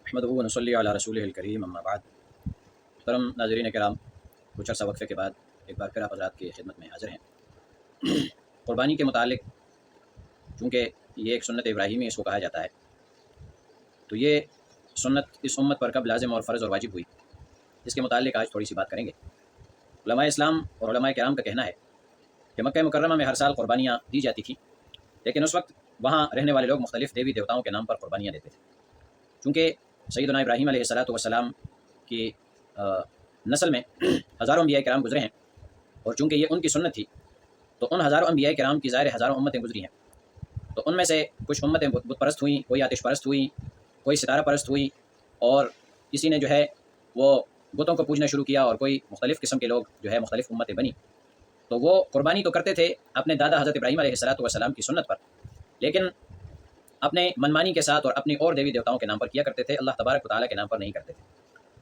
احمدہ و نصلی علی رسولہ الکریم اما بعد۔ محترم ناظرین کرام، کچھ عرصہ وقفے کے بعد ایک بار پھر آپ حضرات کی خدمت میں حاضر ہیں۔ قربانی کے متعلق چونکہ یہ ایک سنت ابراہیمی اس کو کہا جاتا ہے، تو یہ سنت اس امت پر کب لازم اور فرض اور واجب ہوئی، اس کے متعلق آج تھوڑی سی بات کریں گے۔ علماء اسلام اور علماء کرام کا کہنا ہے کہ مکہ مکرمہ میں ہر سال قربانیاں دی جاتی تھیں، لیکن اس وقت وہاں رہنے والے لوگ مختلف دیوی دیوتاؤں کے نام پر قربانیاں دیتے تھے۔ چونکہ سیدنا ابراہیم علیہ السلام کی نسل میں ہزاروں انبیاء کرام گزرے ہیں، اور چونکہ یہ ان کی سنت تھی تو ان ہزاروں انبیاء کرام کی ظاہر ہزاروں امتیں گزری ہیں، تو ان میں سے کچھ امتیں بت پرست ہوئیں، کوئی آتش پرست ہوئیں، کوئی ستارہ پرست ہوئی، اور کسی نے جو ہے وہ بتوں کو پوجنا شروع کیا، اور کوئی مختلف قسم کے لوگ جو ہے مختلف امتیں بنی۔ تو وہ قربانی تو کرتے تھے اپنے دادا حضرت ابراہیم علیہ السلام کی سنت پر، لیکن اپنے منمانی کے ساتھ اور اپنی اور دیوی دیوتاؤں کے نام پر کیا کرتے تھے، اللہ تبارک و تعالیٰ کے نام پر نہیں کرتے تھے۔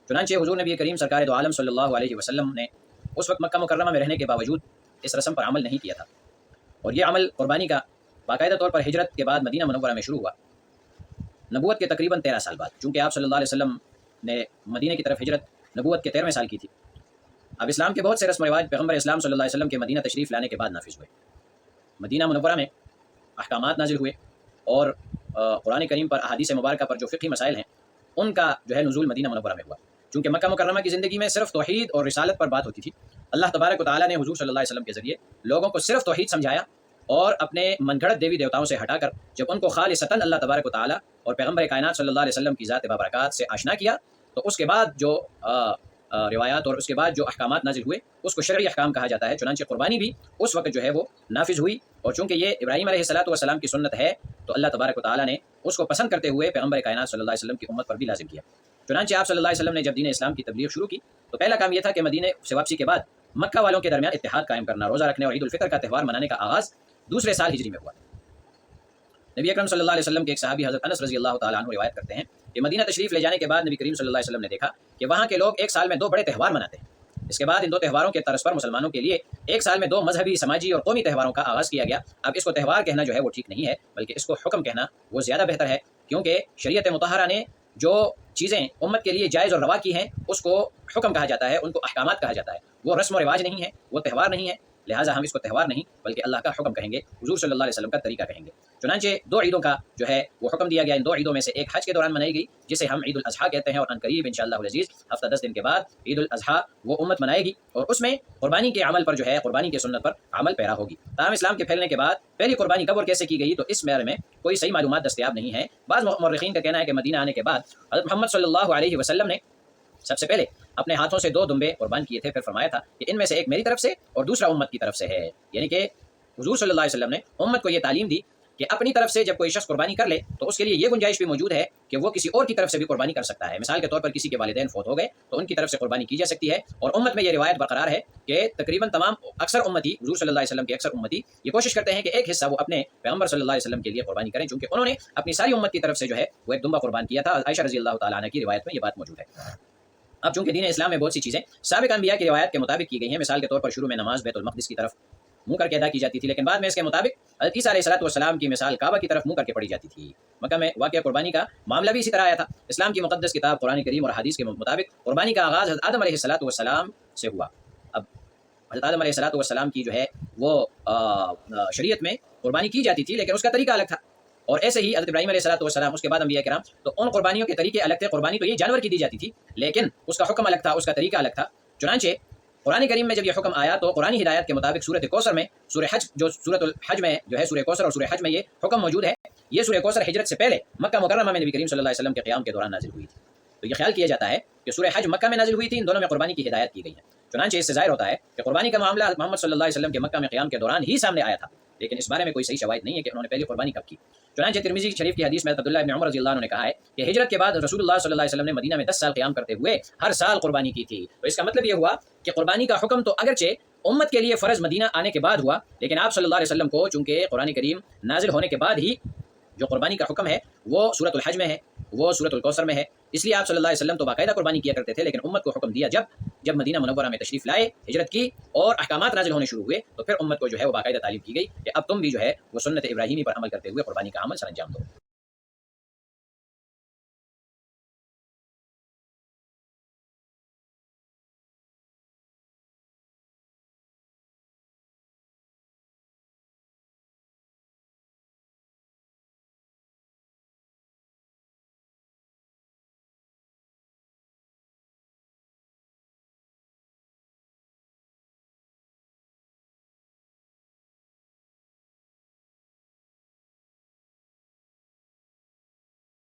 چنانچہ حضور نبی کریم سرکار دو عالم صلی اللہ علیہ وسلم نے اس وقت مکہ مکرمہ میں رہنے کے باوجود اس رسم پر عمل نہیں کیا تھا، اور یہ عمل قربانی کا باقاعدہ طور پر ہجرت کے بعد مدینہ منورہ میں شروع ہوا، نبوت کے تقریباً 13 سال بعد، چونکہ آپ صلی اللہ علیہ وسلم نے مدینہ کی طرف ہجرت نبوت کے 13ویں سال کی تھی۔ اب اسلام کے بہت سے رسم و رواج پیغمبر اسلام صلی اللہ علیہ وسلم کے مدینہ تشریف لانے کے بعد نافذ ہوئے۔ مدینہ منورہ میں احکامات نازل ہوئے، اور قرآن کریم پر احادیث مبارکہ پر جو فقہی مسائل ہیں ان کا جو ہے نزول مدینہ منورہ میں ہوا۔ چونکہ مکہ مکرمہ کی زندگی میں صرف توحید اور رسالت پر بات ہوتی تھی، اللہ تبارک و تعالیٰ نے حضور صلی اللہ علیہ وسلم کے ذریعے لوگوں کو صرف توحید سمجھایا، اور اپنے من گھڑت دیوی دیوتاؤں سے ہٹا کر جب ان کو خالصتاً اللہ تبارک و تعالیٰ اور پیغمبر کائنات صلی اللہ علیہ وسلم کی ذات بابرکات سے آشنا کیا، تو اس کے بعد جو روایات اور اس کے بعد جو احکامات نازل ہوئے اس کو شرعی احکام کہا جاتا ہے۔ چنانچہ قربانی بھی اس وقت جو ہے وہ نافذ ہوئی، اور چونکہ یہ ابراہیم علیہ السلام کی سنت ہے تو اللہ تبارک و تعالیٰ نے اس کو پسند کرتے ہوئے پیغمبر کائنات صلی اللہ علیہ وسلم کی امت پر بھی لازم کیا۔ چنانچہ آپ صلی اللہ علیہ وسلم نے جب دین اسلام کی تبلیغ شروع کی تو پہلا کام یہ تھا کہ مدینے سے واپسی کے بعد مکہ والوں کے درمیان اتحاد قائم کرنا، روزہ رکھنے اور عید الفطر کا تہوار منانے کا آغاز دوسرے سال ہجری میں ہوا۔ نبی اکرم صلی اللہ علیہ وسلم کے ایک صحابی حضرت انس رضی اللہ تعالیٰ عنہ روایت کرتے ہیں کہ مدینہ تشریف لے جانے کے بعد نبی کریم صلی اللہ علیہ وسلم نے دیکھا کہ وہاں کے لوگ ایک سال میں 2 بڑے تہوار مناتے ہیں۔ اس کے بعد ان 2 تہواروں کے طرز پر مسلمانوں کے لیے ایک سال میں 2 مذہبی، سماجی اور قومی تہواروں کا آغاز کیا گیا۔ اب اس کو تہوار کہنا جو ہے وہ ٹھیک نہیں ہے، بلکہ اس کو حکم کہنا وہ زیادہ بہتر ہے، کیونکہ شریعت مطہرہ نے جو چیزیں امت کے لیے جائز اور روا کی ہیں اس کو حکم کہا جاتا ہے، ان کو احکامات کہا جاتا ہے۔ وہ رسم و رواج نہیں ہے، وہ تہوار نہیں ہے، لہٰذا ہم اس کو تہوار نہیں بلکہ اللہ کا حکم کہیں گے، حضور صلی اللہ علیہ وسلم کا طریقہ کہیں گے۔ چنانچہ 2 عیدوں کا جو ہے وہ حکم دیا گیا۔ ان 2 عیدوں میں سے ایک حج کے دوران منائی گئی جسے ہم عید الاضحیٰ کہتے ہیں، اور عنقریب انشاءاللہ العزیز ہفتہ 10 دن کے بعد عید الاضحیٰ وہ امت منائے گی، اور اس میں قربانی کے عمل پر جو ہے قربانی کی سنت پر عمل پیرا ہوگی۔ تاہم اسلام کے پھیلنے کے بعد پہلی قربانی کب اور کیسے کی گئی تو اس بارے میں کوئی صحیح معلومات دستیاب نہیں ہے۔ بعض مورخین کا کہنا ہے کہ مدینہ آنے کے بعد حضرت محمد صلی اللہ علیہ وسلم نے سب سے پہلے اپنے ہاتھوں سے 2 دمبے قربان کیے تھے، پھر فرمایا تھا کہ ان میں سے ایک میری طرف سے اور دوسرا امت کی طرف سے ہے، یعنی کہ حضور صلی اللہ علیہ وسلم نے امت کو یہ تعلیم دی کہ اپنی طرف سے جب کوئی شخص قربانی کر لے تو اس کے لیے یہ گنجائش بھی موجود ہے کہ وہ کسی اور کی طرف سے بھی قربانی کر سکتا ہے۔ مثال کے طور پر کسی کے والدین فوت ہو گئے تو ان کی طرف سے قربانی کی جا سکتی ہے، اور امت میں یہ روایت برقرار ہے کہ تقریباً تمام اکثر امتی، حضور صلی اللہ علیہ وسلم کے اکثر امتی یہ کوشش کرتے ہیں کہ ایک حصہ وہ اپنے پیغمبر صلی اللہ علیہ وسلم کے لیے قربانی کریں، چونکہ انہوں نے اپنی ساری امت کی طرف سے جو ہے وہ ایک دمبا قربان کیا تھا۔ عائشہ رضی اللہ تعالیٰ عنہ کی روایت میں یہ بات موجود ہے۔ اب چونکہ دین اسلام میں بہت سی چیزیں سابق انبیاء کی روایت کے مطابق کی گئی ہیں، مثال کے طور پر شروع میں نماز بیت المقدس کی طرف منہ کر کے ادا کی جاتی تھی، لیکن بعد میں اس کے مطابق حضرت عیسیٰ علیہ السلام کی مثال کعبہ کی طرف منہ کر کے پڑھی جاتی تھی۔ مکہ میں واقعہ قربانی کا معاملہ بھی اسی طرح آیا تھا۔ اسلام کی مقدس کتاب قرآن کریم اور حدیث کے مطابق قربانی کا آغاز حضرت آدم علیہ السلام سے ہوا۔ اب حضرت آدم علیہ السلام کی جو ہے وہ شریعت میں قربانی کی جاتی تھی، لیکن اس کا طریقہ الگ تھا، اور ایسے ہی حضرت ابراہیم علیہ السلام اس کے بعد انبیاء کرام، تو ان قربانیوں کے طریقے الگ تھے۔ قربانی تو یہ جانور کی دی جاتی تھی، لیکن اس کا حکم الگ تھا، اس کا طریقہ الگ تھا۔ چنانچہ قرآن کریم میں جب یہ حکم آیا تو قرآنی ہدایت کے مطابق سورۃ کوثر میں سورۃ الحج میں جو ہے سورہ کوثر اور سورہ حج میں یہ حکم موجود ہے۔ یہ سورہ کوثر ہجرت سے پہلے مکہ مکرمہ میں نبی کریم صلی اللہ علیہ وسلم کے قیام کے دوران نازل ہوئی تھی، تو یہ خیال کیا جاتا ہے کہ سورہ حج مکہ میں نازل ہوئی تھی، ان دونوں میں قربانی کی ہدایت کی گئی ہے۔ چنانچہ اس سے ظاہر ہوتا ہے کہ قربانی کا معاملہ محمد صلی اللہ علیہ وسلم کے مکہ میں قیام کے دوران ہی سامنے آیا تھا، لیکن اس بارے میں کوئی صحیح شواہد نہیں ہے کہ انہوں نے پہلی قربانی کب کی۔ چنانچہ ترمذی شریف کی حدیث میں عبداللہ ابن عمر رضی اللہ عنہ نے کہا ہے کہ ہجرت کے بعد رسول اللہ صلی اللہ علیہ وسلم نے مدینہ میں 10 سال قیام کرتے ہوئے ہر سال قربانی کی تھی۔ تو اس کا مطلب یہ ہوا کہ قربانی کا حکم تو اگرچہ امت کے لیے فرض مدینہ آنے کے بعد ہوا، لیکن آپ صلی اللہ علیہ وسلم کو چونکہ قرآن کریم نازل ہونے کے بعد ہی جو قربانی کا حکم ہے وہ سورۃ الحج میں ہے، وہ سورۃ الکوثر میں ہے، اس لیے آپ صلی اللہ علیہ وسلم تو باقاعدہ قربانی کیا کرتے تھے، لیکن امت کو حکم دیا جب مدینہ منورہ میں تشریف لائے، ہجرت کی اور احکامات نازل ہونے شروع ہوئے، تو پھر امت کو جو ہے وہ باقاعدہ تعلیم کی گئی کہ اب تم بھی جو ہے وہ سنت ابراہیمی پر عمل کرتے ہوئے قربانی کا عمل سر انجام دو۔